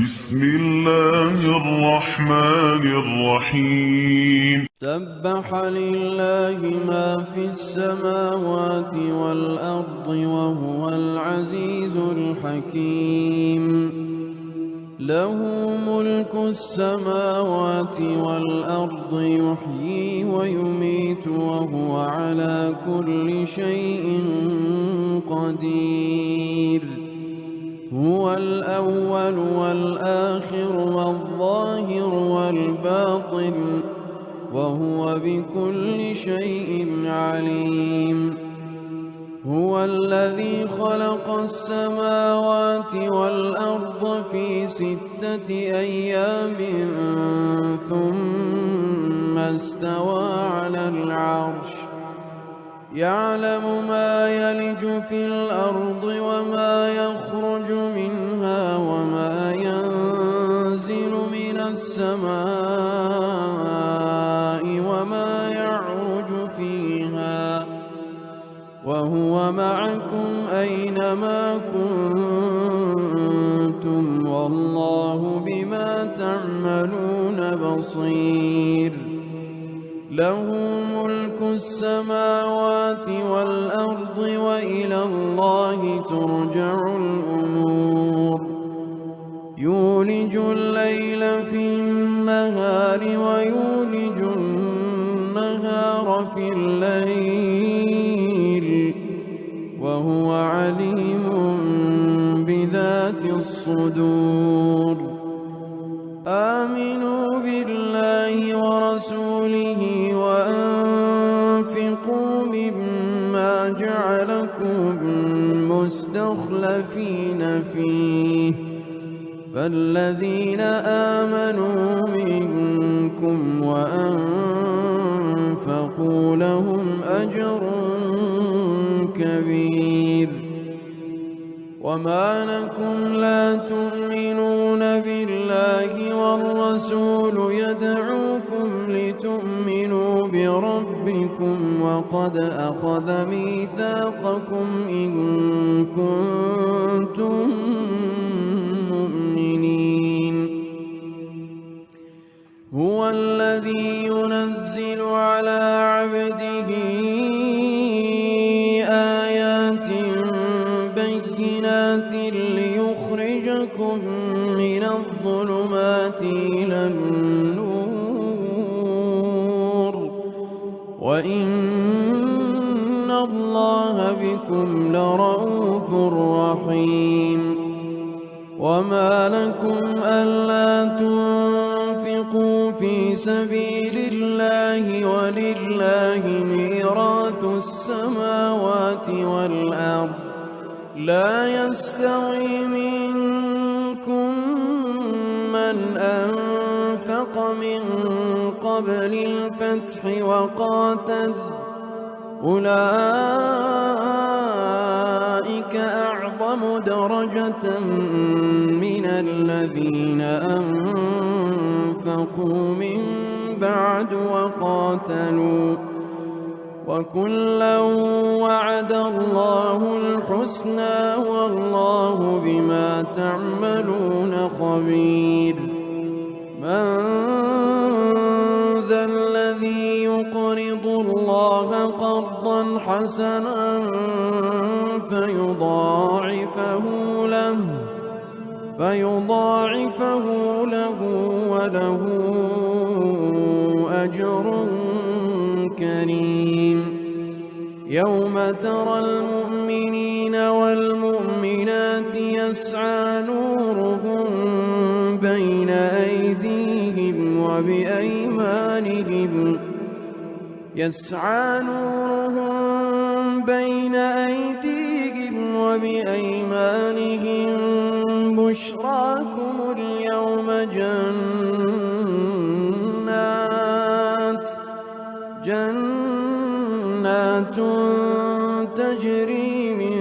بسم الله الرحمن الرحيم سبح لله ما في السماوات والأرض وهو العزيز الحكيم له ملك السماوات والأرض يحيي ويميت وهو على كل شيء قدير هو الأول والآخر والظاهر والباطن وهو بكل شيء عليم هو الذي خلق السماوات والأرض في 6 أيام ثم استوى على العرش يعلم ما يلج في الأرض وما يخرج منها وما ينزل من السماء وما يعرج فيها وهو معكم أينما كنتم والله بما تعملون بصير له ملك السماوات والأرض وإلى الله ترجع الأمور يولج الليل في النهار ويولج النهار في الليل وهو عليم بذات الصدور آمنوا بالله ورسوله وأنفقوا مما جعلكم مستخلفين فيه فالذين آمنوا منكم وأنفقوا لهم أجر كبير وما لكم لا تؤمنون بالله والرسول يدعوكم لتؤمنوا بربكم وقد أخذ ميثاقكم إن كنتم مؤمنين هو الذي ينزل على عبده آيات بينات ليخرجكم من الظلمات إلى النور وإن الله بكم لرءوف رحيم وما لكم ألا تنفقوا في سبيل الله ولله ميراث السماوات والأرض لا يستوي منكم من أنفق من قبل الفتح وقاتل أولئك أعظم درجة من الذين أنفقوا من بعد وقاتلوا وكلا وعد الله الحسنى والله بما تعملون خبير من ذا الذي يقرض الله قرضا حسنا فيضاعفه له وله أجر كريم يوم ترى المؤمنين والمؤمنات يسعى نورهم بين أيديهم وبأيمانهم بشراكم اليوم جنات تجري من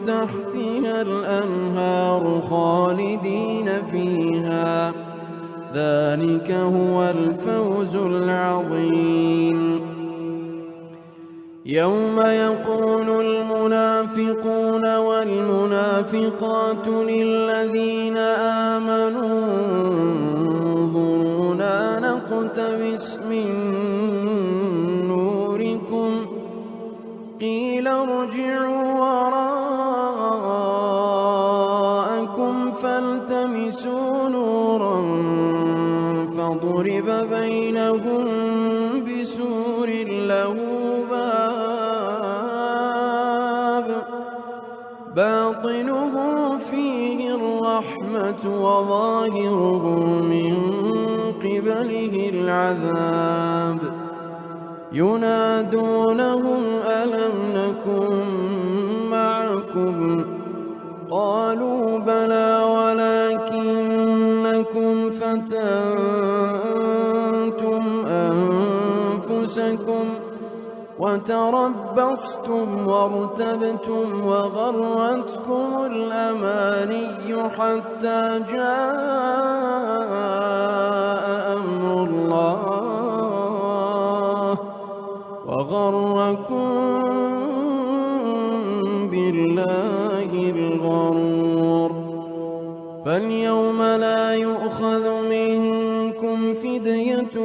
تحتها الأنهار خالدين فيها ذلك هو الفوز العظيم يوم يقول المنافقون والمنافقات للذين آمنوا انظرونا نقتبس من نوركم قيل ارجعوا وراءكم فالتمسوا نورا فضرب بينهم بسور له باطنه فيه الرحمة وظاهره من قبله العذاب ينادونهم ألم نكن معكم قالوا بلى ولكنكم فتنتم أنفسكم وتربصتم وارتبتم وغرتكم الأماني حتى جاء أمر الله وغركم بالله الغرور فاليوم لا يؤخذ منكم فدية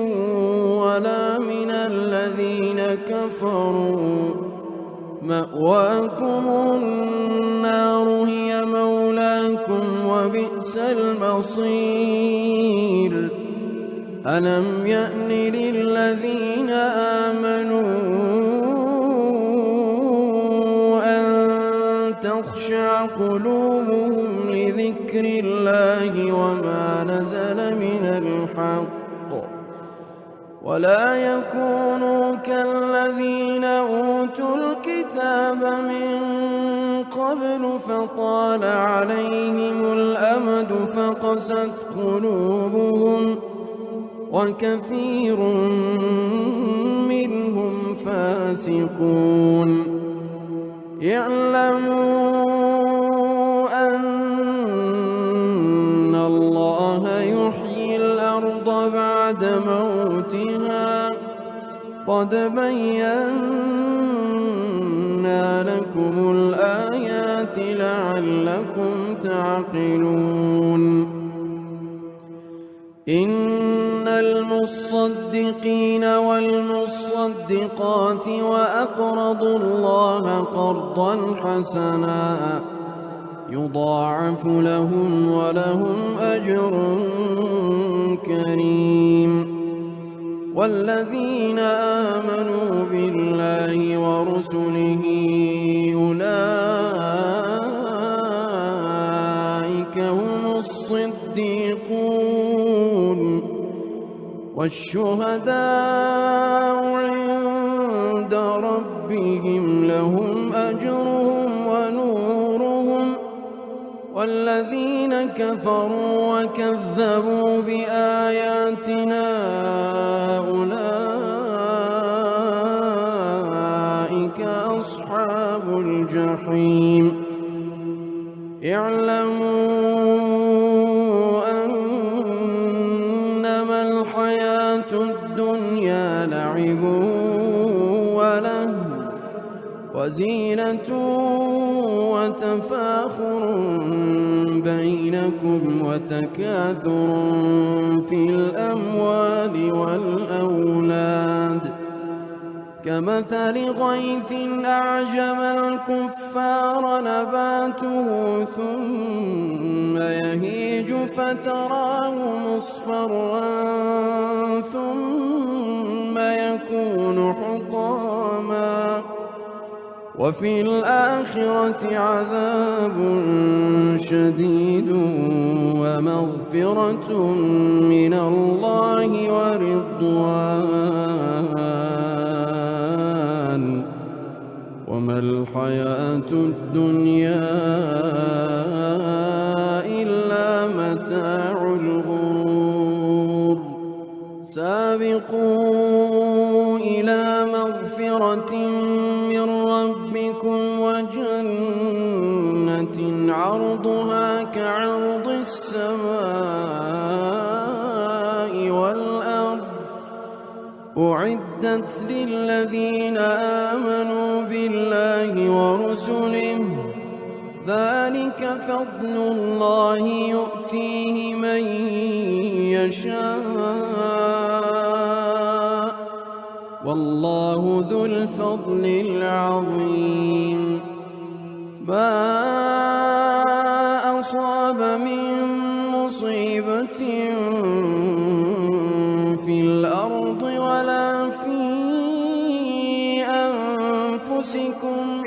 ولا من الذين كفروا مأواكم النار هي مولاكم وبئس المصير ألم يأن للذين آمنوا أن تخشع قلوبهم لذكر الله وما نزل من الحق ولا يكونوا كالذين أوتوا الكتاب من قبل فطال عليهم الأمد فقست قلوبهم وكثير منهم فاسقون اعلموا أن الله يحيي الأرض بعد موتها قد بينا لكم الآيات لعلكم تعقلون إن المصدقين والمصدقات وأقرضوا الله قرضا حسنا يضاعف لهم ولهم أجر كريم والذين آمنوا بالله ورسله أولئك هم الصديقون والشهداء عند ربهم لهم أجرهم ونورهم والذين كفروا وكذبوا بآياتنا أولئك أصحاب الجحيم اعلموا أنما الحياة الدنيا لعب ولهو وزينة وتفاخر بينكم وتكاثر في الأموال والأولاد كمثل غيث أعجب الكفار نباته ثم يهيج فتراه مصفرا ثم يكون حطاما وفي الآخرة عذاب شديد ومغفرة من الله ورضوان وما الحياة الدنيا إلا متاع الغرور سابقوا إلى مغفرة من ربكم وجنة عرضها كعرض السماء والأرض أعدت للذين آمنوا بالله ورسله ذلك فضل الله يؤتيه من يشاء والله ذو الفضل العظيم ما أصاب من مصيبة في الأرض ولا في أنفسكم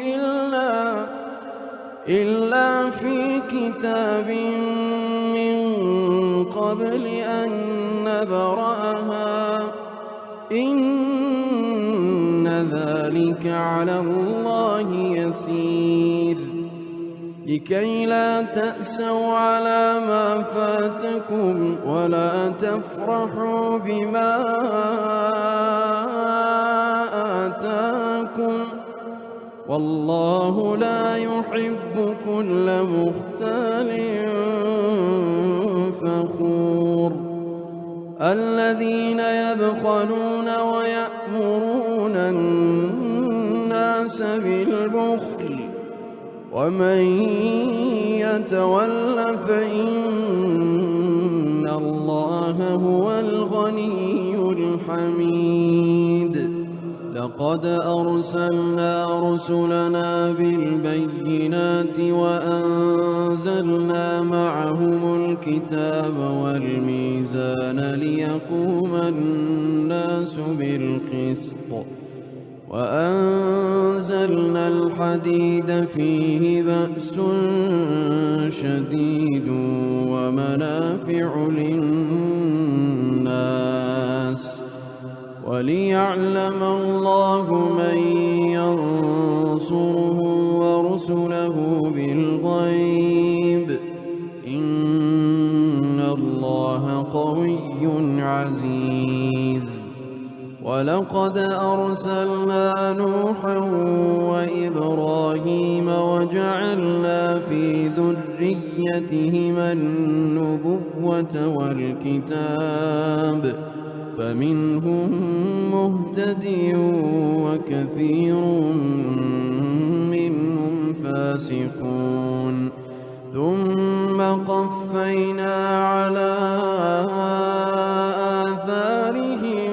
إلا في كتاب من قبل أن نبرأها إن ذلك على الله يسير لكي لا تأسوا على ما فاتكم ولا تفرحوا بما آتاكم والله لا يحب كل مختال فخور الذين يبخلون ويأمرون الناس بالبخل ومن يتول فإن الله هو الغني الحميد لقد أرسلنا رسلنا بالبينات وأنزلنا معهم الكتاب والميزان ليقوم الناس بالقسط وأنزلنا الحديد فيه بأس شديد ومنافع للناس وليعلم الله من ينصره ورسله بالغيب إن الله قوي عزيز ولقد أرسلنا نوحا وإبراهيم وجعلنا في ذريتهما النبوة والكتاب فمنهم مهتدي وكثير منهم فاسقون ثم قفينا على آثارهم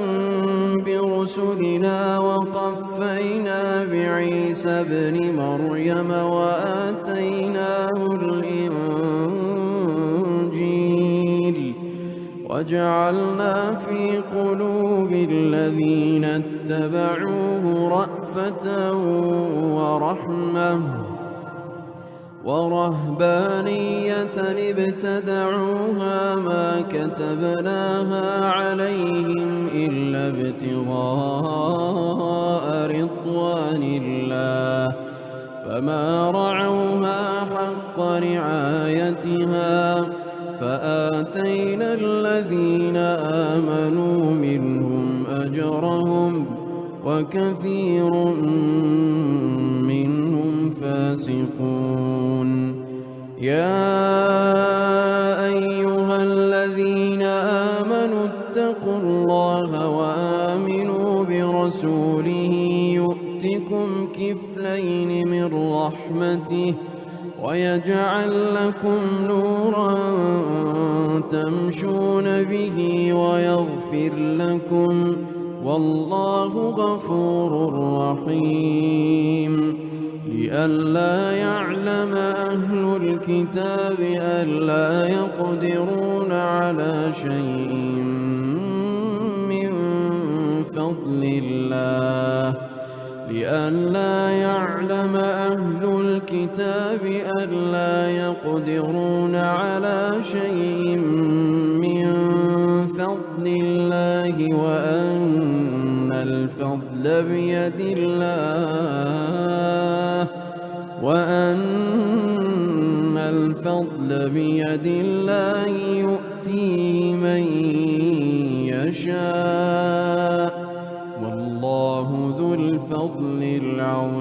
برسلنا وقفينا بعيسى ابن مريم وآتيناه الإنجيل وجعلنا في قلوب الذين اتبعوه رأفة ورحمة ورهبانية ابتدعوها ما كتبناها عليهم إلا ابتغاء رضوان الله فما رعوها حق رعايتها فآتينا الذين آمنوا منهم أجرهم وكثير منهم فاسقون يا أيها الذين آمنوا اتقوا الله وآمنوا برسوله يؤتكم كفلين من رحمته ويجعل لكم نورا تمشون به ويغفر لكم والله غفور رحيم لئلا يعلم أهل الكتاب ألا يقدرون على شيء من فضل الله لئلا يعلم أهل الكتاب ألا يقدرون على شيء من فضل الله وأن الفضل بيد الله يؤتيه من يشاء والله ذو الفضل العظيم